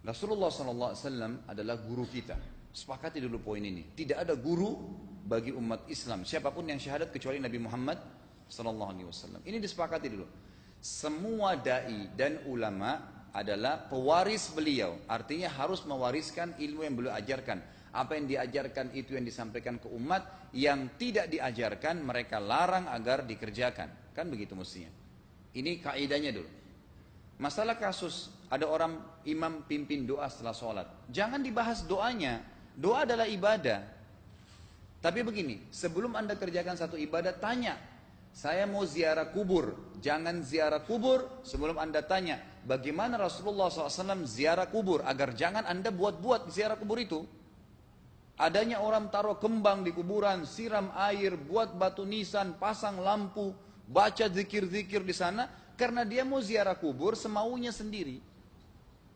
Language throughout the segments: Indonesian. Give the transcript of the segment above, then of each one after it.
Rasulullah SAW adalah guru kita. Sepakati dulu poin ini. Tidak ada guru bagi umat Islam siapapun yang syahadat kecuali Nabi Muhammad SAW. Ini disepakati dulu. Semua dai dan ulama adalah pewaris beliau. Artinya harus mewariskan ilmu yang beliau ajarkan. Apa yang diajarkan itu yang disampaikan ke umat. Yang tidak diajarkan mereka larang agar dikerjakan. Kan begitu mestinya. Ini kaidahnya dulu. Masalah kasus ada orang imam pimpin doa setelah sholat, jangan dibahas doanya. Doa adalah ibadah. Tapi begini, sebelum anda kerjakan satu ibadah, tanya, saya mau ziarah kubur. Jangan ziarah kubur sebelum anda tanya bagaimana Rasulullah SAW ziarah kubur, agar jangan anda buat-buat ziarah kubur itu. Adanya orang taruh kembang di kuburan, siram air, buat batu nisan, pasang lampu, baca zikir-zikir di sana, karena dia mau ziarah kubur semaunya sendiri.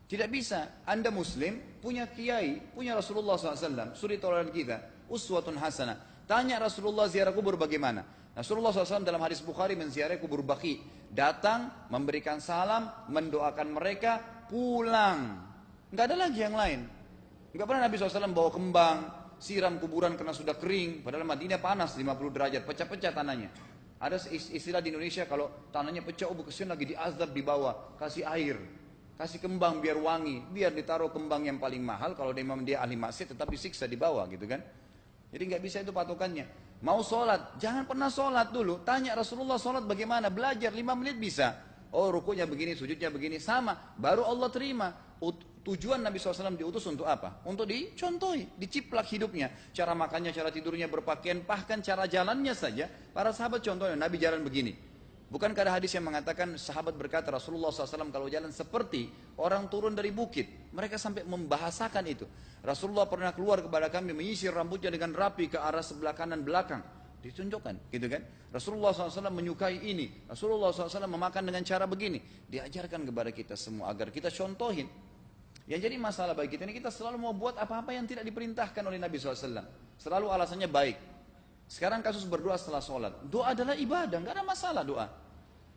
Tidak bisa. Anda muslim, punya kiai, punya Rasulullah SAW, suri tauladan kita, uswatun hasanah. Tanya Rasulullah ziarah kubur bagaimana? Rasulullah SAW dalam hadis Bukhari menziarahi kubur Baqi. Datang, memberikan salam, mendoakan mereka, pulang. Nggak ada lagi yang lain. Nggak pernah Nabi SAW bawa kembang, siram kuburan karena sudah kering. Padahal Madinah panas 50 derajat, pecah-pecah tanahnya. Ada istilah di Indonesia kalau tanahnya pecah, kesian lagi diazab di bawah, kasih air, kasih kembang biar wangi, biar ditaruh kembang yang paling mahal. Kalau dia ahli maksiat tetap disiksa di bawah gitu kan. Jadi nggak bisa itu patokannya. Mau sholat, jangan pernah sholat dulu. Tanya Rasulullah sholat bagaimana, belajar 5 menit bisa. Oh rukunya begini, sujudnya begini, sama. Baru Allah terima. Tujuan Nabi SAW diutus untuk apa? Untuk dicontohi, diciplak hidupnya. Cara makannya, cara tidurnya, berpakaian, bahkan cara jalannya saja. Para sahabat contohnya, Nabi jalan begini. Bukankah ada hadis yang mengatakan sahabat berkata Rasulullah SAW kalau jalan seperti orang turun dari bukit. Mereka sampai membahasakan itu. Rasulullah pernah keluar kepada kami menyisir rambutnya dengan rapi ke arah sebelah kanan belakang. Ditunjukkan, gitu kan? Rasulullah SAW menyukai ini. Rasulullah SAW memakan dengan cara begini. Diajarkan kepada kita semua agar kita contohin. Yang jadi masalah bagi kita ini, kita selalu mau buat apa-apa yang tidak diperintahkan oleh Nabi SAW. Selalu alasannya baik. Sekarang kasus berdoa setelah sholat. Doa adalah ibadah, nggak ada masalah doa.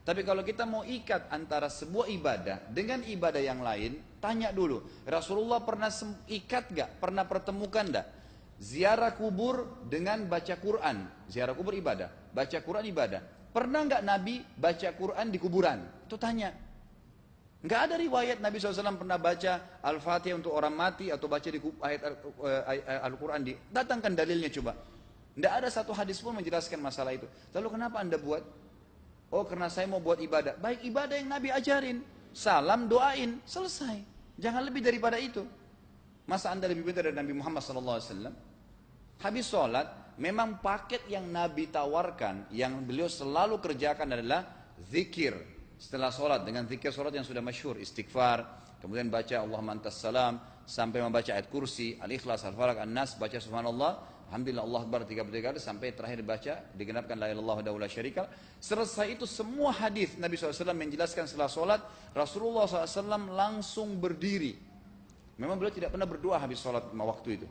Tapi kalau kita mau ikat antara sebuah ibadah dengan ibadah yang lain, tanya dulu. Rasulullah pernah ikat nggak? Pernah pertemukan nggak? Ziarah kubur dengan baca Quran. Ziarah kubur ibadah, baca Quran ibadah. Pernah nggak Nabi baca Quran di kuburan? Itu tanya. Nggak ada riwayat Nabi SAW pernah baca Al-Fatihah untuk orang mati atau baca di ayat Al-Quran. Datangkan dalilnya coba. Nggak ada satu hadis pun menjelaskan masalah itu. Lalu kenapa anda buat? Oh karena saya mau buat ibadah. Baik ibadah yang Nabi ajarin. Salam, doain, selesai. Jangan lebih daripada itu. Masa anda lebih pintar dari Nabi Muhammad SAW? Habis sholat, memang paket yang Nabi tawarkan, yang beliau selalu kerjakan adalah zikir. Setelah sholat, dengan zikir sholat yang sudah masyhur, istighfar, kemudian baca Allahumma antas salam, sampai membaca ayat kursi, al-ikhlas, al-falaq, an-nas, baca subhanallah, alhamdulillah, Allah akbar 33 kali, sampai terakhir baca, digenapkan la ilaha illallah wahdahu la syarika lah. Selesai itu semua hadis Nabi SAW menjelaskan setelah sholat, Rasulullah SAW langsung berdiri. Memang beliau tidak pernah berdoa habis sholat waktu itu.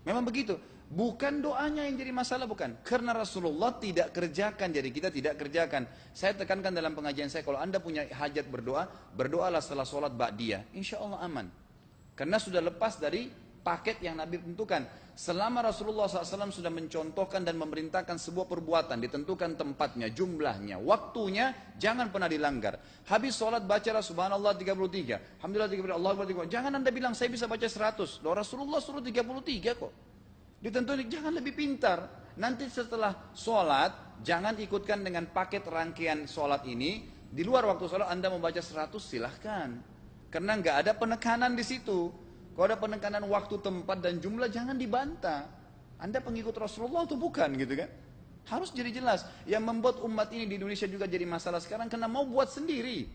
Memang begitu. Bukan doanya yang jadi masalah, bukan. Karena Rasulullah tidak kerjakan, jadi kita tidak kerjakan. Saya tekankan dalam pengajian saya, kalau anda punya hajat berdoa, berdoalah setelah sholat ba'diyah. Insya Allah aman. Karena sudah lepas dari paket yang Nabi tentukan. Selama Rasulullah SAW sudah mencontohkan dan memerintahkan sebuah perbuatan, ditentukan tempatnya, jumlahnya, waktunya, jangan pernah dilanggar. Habis sholat bacalah subhanallah 33, alhamdulillah 33, Allah akbar 33. Jangan anda bilang saya bisa baca 100. Loh Rasulullah suruh 33 kok. Ditentukan, jangan lebih pintar. Nanti setelah sholat, jangan ikutkan dengan paket rangkaian sholat ini. Di luar waktu sholat anda membaca 100 silahkan. Karena nggak ada penekanan di situ. Kalau ada penekanan waktu, tempat, dan jumlah, jangan dibantah. Anda pengikut Rasulullah atau bukan gitu kan? Harus jadi jelas. Yang membuat umat ini di Indonesia juga jadi masalah sekarang, karena mau buat sendiri.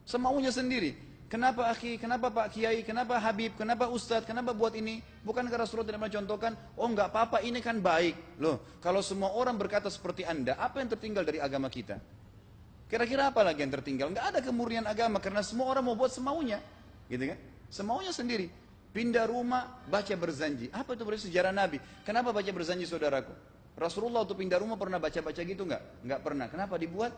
Semaunya sendiri. Kenapa akhi, kenapa Pak Kiai, kenapa Habib, kenapa Ustadz, kenapa buat ini? Bukankah Rasulullah tidak mencontohkan? Oh enggak apa-apa, ini kan baik. Loh, kalau semua orang berkata seperti anda, apa yang tertinggal dari agama kita? Kira-kira apa lagi yang tertinggal? Enggak ada kemurnian agama, karena semua orang mau buat semaunya. Gitu kan? Semaunya sendiri. Pindah rumah, baca berzanji. Apa itu berarti sejarah Nabi? Kenapa baca berzanji saudaraku? Rasulullah waktu pindah rumah pernah baca-baca gitu enggak? Enggak pernah. Kenapa dibuat?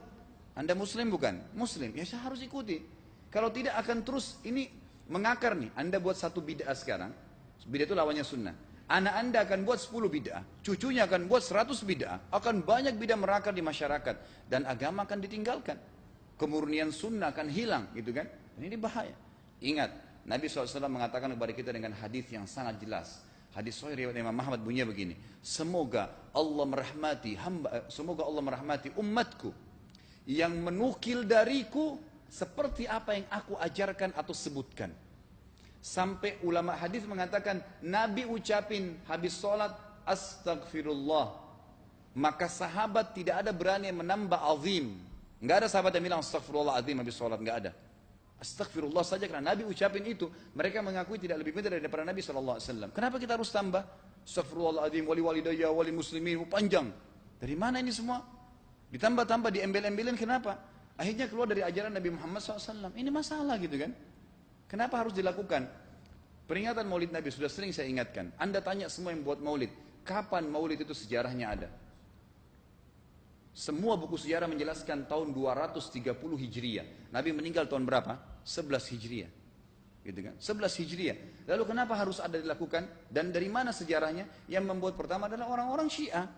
Anda muslim bukan? Muslim. Ya saya harus ikuti. Kalau tidak akan terus ini mengakar nih. Anda buat satu bid'ah sekarang, bid'ah itu lawannya sunnah. Anak Anda akan buat 10 bid'ah, cucunya akan buat 100 bid'ah, akan banyak bid'ah merakar di masyarakat, dan agama akan ditinggalkan. Kemurnian sunnah akan hilang, gitu kan? Dan ini bahaya. Ingat, Nabi SAW mengatakan kepada kita dengan hadis yang sangat jelas. Hadis sahih riwayat Imam Ahmad bunyinya begini. Semoga Allah merahmati umatku yang menukil dariku seperti apa yang aku ajarkan atau sebutkan. Sampai ulama hadis mengatakan Nabi ucapin habis sholat astagfirullah, maka sahabat tidak ada berani menambah azim. Enggak ada sahabat yang bilang astagfirullah azim habis sholat, enggak ada. Astagfirullah saja karena Nabi ucapin itu. Mereka mengakui tidak lebih pintar daripada Nabi SAW. Kenapa kita harus tambah? Astagfirullahaladzim, wali walidayya, wali muslimin, panjang. Dari mana ini semua? Ditambah-tambah, diembel-embelin, kenapa? Akhirnya keluar dari ajaran Nabi Muhammad SAW. Ini masalah gitu kan? Kenapa harus dilakukan? Peringatan maulid Nabi sudah sering saya ingatkan. Anda tanya semua yang buat maulid, kapan maulid itu sejarahnya ada? Semua buku sejarah menjelaskan tahun 230 Hijriah. Nabi meninggal tahun berapa? 11 Hijriah. Gitu kan? 11 Hijriah. Lalu kenapa harus ada dilakukan? Dan dari mana sejarahnya? Yang membuat pertama adalah orang-orang Syiah.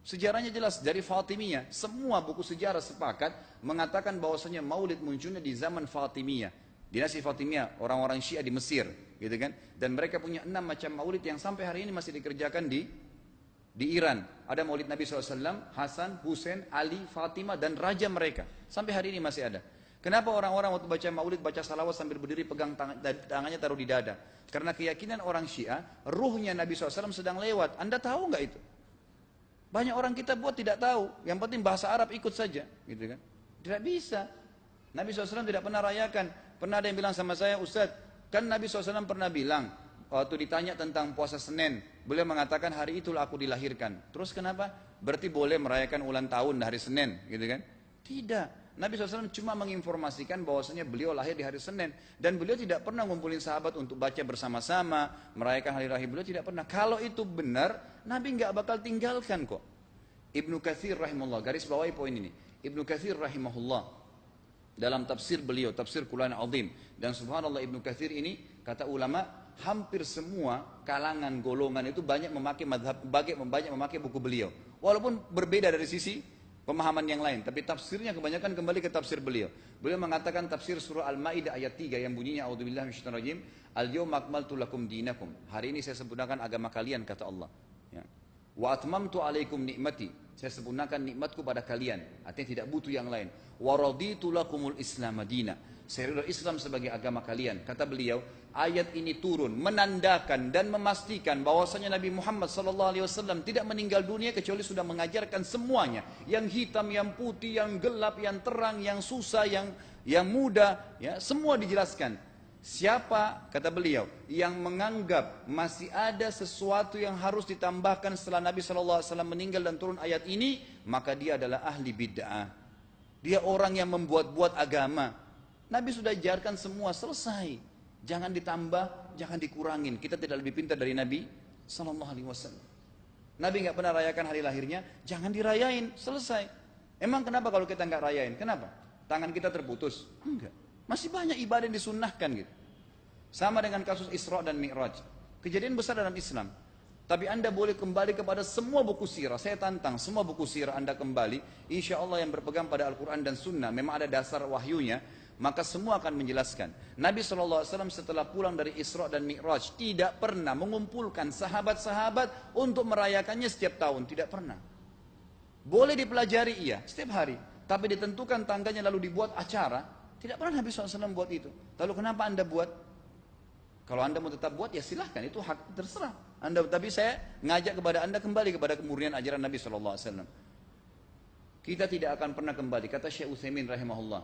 Sejarahnya jelas dari Fatimiyah. Semua buku sejarah sepakat mengatakan bahwasanya maulid munculnya di zaman Fatimiyah. Dinasti Fatimiyah, orang-orang Syiah di Mesir, gitu kan? Dan mereka punya 6 macam maulid yang sampai hari ini masih dikerjakan di Iran. Ada maulid Nabi SAW, Hasan, Husain, Ali, Fatimah, dan raja mereka. Sampai hari ini masih ada. Kenapa orang-orang waktu baca maulid, baca salawat sambil berdiri pegang tangannya taruh di dada? Karena keyakinan orang Syiah, ruhnya Nabi SAW sedang lewat. Anda tahu nggak itu? Banyak orang kita buat tidak tahu. Yang penting bahasa Arab ikut saja, gitu kan? Tidak bisa. Nabi SAW tidak pernah rayakan. Pernah ada yang bilang sama saya, Ustaz, kan Nabi SAW pernah bilang, waktu ditanya tentang puasa Senin, beliau mengatakan hari itulah aku dilahirkan. Terus kenapa? Berarti boleh merayakan ulang tahun hari Senin, gitu kan? Tidak. Nabi SAW cuma menginformasikan bahwasanya beliau lahir di hari Senin. Dan beliau tidak pernah ngumpulin sahabat untuk baca bersama-sama, merayakan hari lahir beliau, tidak pernah. Kalau itu benar, Nabi nggak bakal tinggalkan kok. Ibnu Katsir rahimahullah, garis bawahi poin ini. Ibnu Katsir rahimahullah, dalam tafsir beliau, tafsir Quran Azim. Dan subhanallah Ibnu Katsir ini, kata ulama, hampir semua kalangan golongan itu banyak memakai buku beliau. Walaupun berbeda dari sisi pemahaman yang lain, tapi tafsirnya kebanyakan kembali ke tafsir beliau. Beliau mengatakan tafsir surah Al-Maidah ayat 3 yang bunyinya a'udzubillahi minasyaitonir rajim, al-yawma akmaltu lakum dinakum. Hari ini saya sempurnakan agama kalian, kata Allah. Ya. Wa atmamtu alaikum nikmati. Saya sempurnakan nikmatku pada kalian. Artinya tidak butuh yang lain. Wa raditu lakumul Islam madina. Saya ridha Islam sebagai agama kalian. Kata beliau, ayat ini turun menandakan dan memastikan bahwasanya Nabi Muhammad SAW tidak meninggal dunia kecuali sudah mengajarkan semuanya, yang hitam, yang putih, yang gelap, yang terang, yang susah, yang muda, ya, semua dijelaskan. Siapa, kata beliau, yang menganggap masih ada sesuatu yang harus ditambahkan setelah Nabi SAW meninggal dan turun ayat ini, maka dia adalah ahli bid'ah. Dia orang yang membuat-buat agama. Nabi sudah ajarkan semua, selesai. Jangan ditambah, jangan dikurangin. Kita tidak lebih pintar dari Nabi SAW. Nabi nggak pernah rayakan hari lahirnya, jangan dirayain, selesai. Emang kenapa kalau kita nggak rayain? Kenapa? Tangan kita terputus? Enggak. Masih banyak ibadah yang disunnahkan gitu. Sama dengan kasus Isra dan Mi'raj. Kejadian besar dalam Islam. Tapi Anda boleh kembali kepada semua buku sirah. Saya tantang semua buku sirah Anda kembali. Insya Allah yang berpegang pada Al-Quran dan Sunnah, memang ada dasar wahyunya, maka semua akan menjelaskan. Nabi SAW setelah pulang dari Isra dan Mi'raj tidak pernah mengumpulkan sahabat-sahabat untuk merayakannya setiap tahun. Tidak pernah. Boleh dipelajari iya, setiap hari. Tapi ditentukan tanggalnya lalu dibuat acara. Tidak pernah Nabi SAW buat itu. Lalu kenapa Anda buat? Kalau Anda mau tetap buat, ya silahkan. Itu hak terserah Anda. Tapi saya ngajak kepada Anda kembali kepada kemurnian ajaran Nabi SAW. Kita tidak akan pernah kembali. Kata Syekh Utsaimin rahimahullah,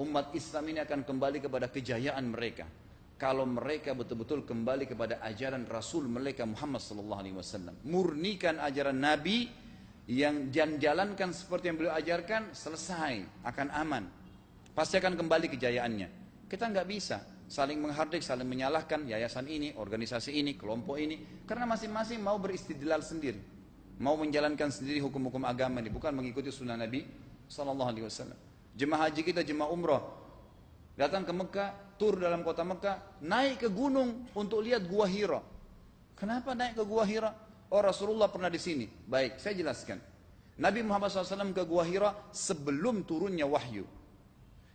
umat Islam ini akan kembali kepada kejayaan mereka kalau mereka betul-betul kembali kepada ajaran Rasul mereka Muhammad SAW. Murnikan ajaran Nabi yang jalankan seperti yang beliau ajarkan, selesai, akan aman. Pasti akan kembali kejayaannya. Kita nggak bisa saling menghardik, saling menyalahkan yayasan ini, organisasi ini, kelompok ini, karena masing-masing mau beristidlal sendiri, mau menjalankan sendiri hukum-hukum agama ini, bukan mengikuti sunnah Nabi SAW. Jemaah haji kita, jemaah umrah, datang ke Mekah, tur dalam kota Mekah, naik ke gunung untuk lihat Gua Hira. Kenapa naik ke Gua Hira? Oh, Rasulullah pernah di sini. Baik, saya jelaskan. Nabi Muhammad SAW ke Gua Hira sebelum turunnya wahyu.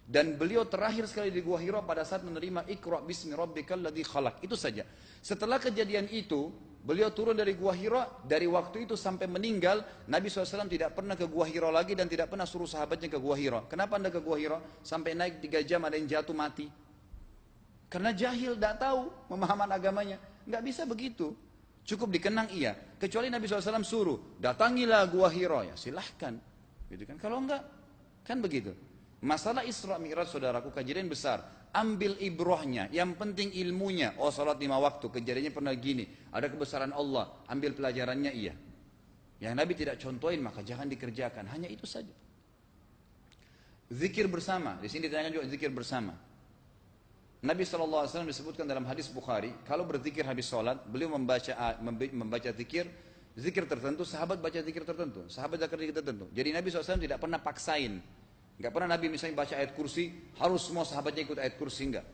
Dan beliau terakhir sekali di Gua Hira pada saat menerima Iqra bismi rabbikal ladzi khalaq. Itu saja. Setelah kejadian itu, beliau turun dari Gua Hira, dari waktu itu sampai meninggal, Nabi SAW tidak pernah ke Gua Hira lagi dan tidak pernah suruh sahabatnya ke Gua Hira. Kenapa anda ke Gua Hira? Sampai naik 3 jam ada yang jatuh mati. Karena jahil, tidak tahu pemahaman agamanya. Nggak bisa begitu. Cukup dikenang iya. Kecuali Nabi SAW suruh, datangilah Gua Hira. Ya silahkan. Gitu kan? Kalau enggak, kan begitu. Masalah Isra Mi'raj saudaraku kejadian besar. Ambil ibrahnya, yang penting ilmunya. Oh, salat 5 waktu, kejadiannya pernah gini. Ada kebesaran Allah, ambil pelajarannya iya. Yang Nabi tidak contohin maka jangan dikerjakan. Hanya itu saja. Zikir bersama. Di sini ditanyakan juga zikir bersama. Nabi SAW disebutkan dalam hadis Bukhari, kalau berzikir habis sholat, beliau membaca zikir tertentu, sahabat baca zikir tertentu, sahabat baca zikir tertentu. Jadi Nabi SAW tidak pernah paksain. Enggak pernah Nabi misalnya baca ayat kursi, harus semua sahabatnya ikut ayat kursi, enggak.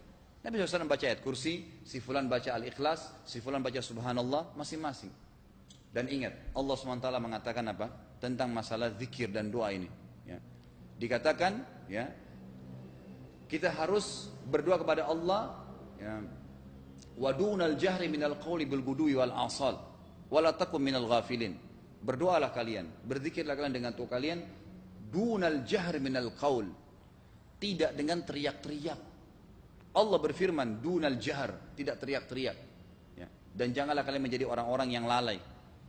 Nabi SAW baca ayat kursi, si fulan baca al-ikhlas, si fulan baca subhanallah, masing-masing. Dan ingat, Allah SWT mengatakan apa? Tentang masalah zikir dan doa ini. Ya. Dikatakan, ya, kita harus berdoa kepada Allah, ya, wadunal jahri minal qawli bil gudui wal asal wala takum minal ghafilin. Berdoalah kalian, berzikirlah kalian dengan doa kalian, dunal jahri minal qawl, tidak dengan teriak-teriak. Allah berfirman dunal jahr, tidak teriak-teriak, ya. Dan janganlah kalian menjadi orang-orang yang lalai.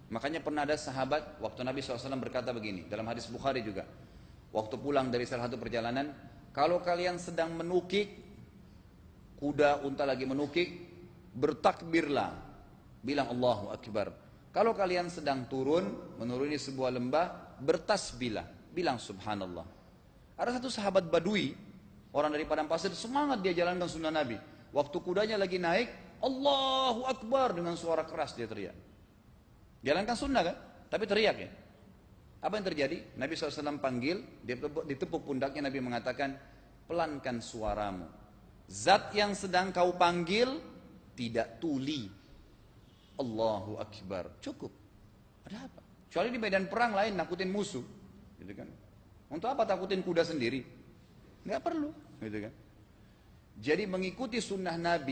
Makanya pernah ada sahabat waktu Nabi SAW berkata begini dalam hadis Bukhari juga, waktu pulang dari salah satu perjalanan, kalau kalian sedang menukik, kuda, unta lagi menukik, bertakbirlah, bilang Allahu Akbar. Kalau kalian sedang turun, menuruni sebuah lembah, bertasbihlah, bilang Subhanallah. Ada satu sahabat Badui, orang dari padang pasir, semangat dia jalankan sunnah Nabi. Waktu kudanya lagi naik, Allahu Akbar, dengan suara keras dia teriak. Jalankan sunnah kan? Tapi teriak ya. Apa yang terjadi? Nabi SAW panggil, ditepuk pundaknya, Nabi mengatakan, pelankan suaramu. Zat yang sedang kau panggil tidak tuli. Allahu Akbar. Cukup. Ada apa? Kecuali di medan perang lain nakutin musuh, gitu kan? Untuk apa takutin kuda sendiri? Nggak perlu, gitu kan? Jadi mengikuti sunnah Nabi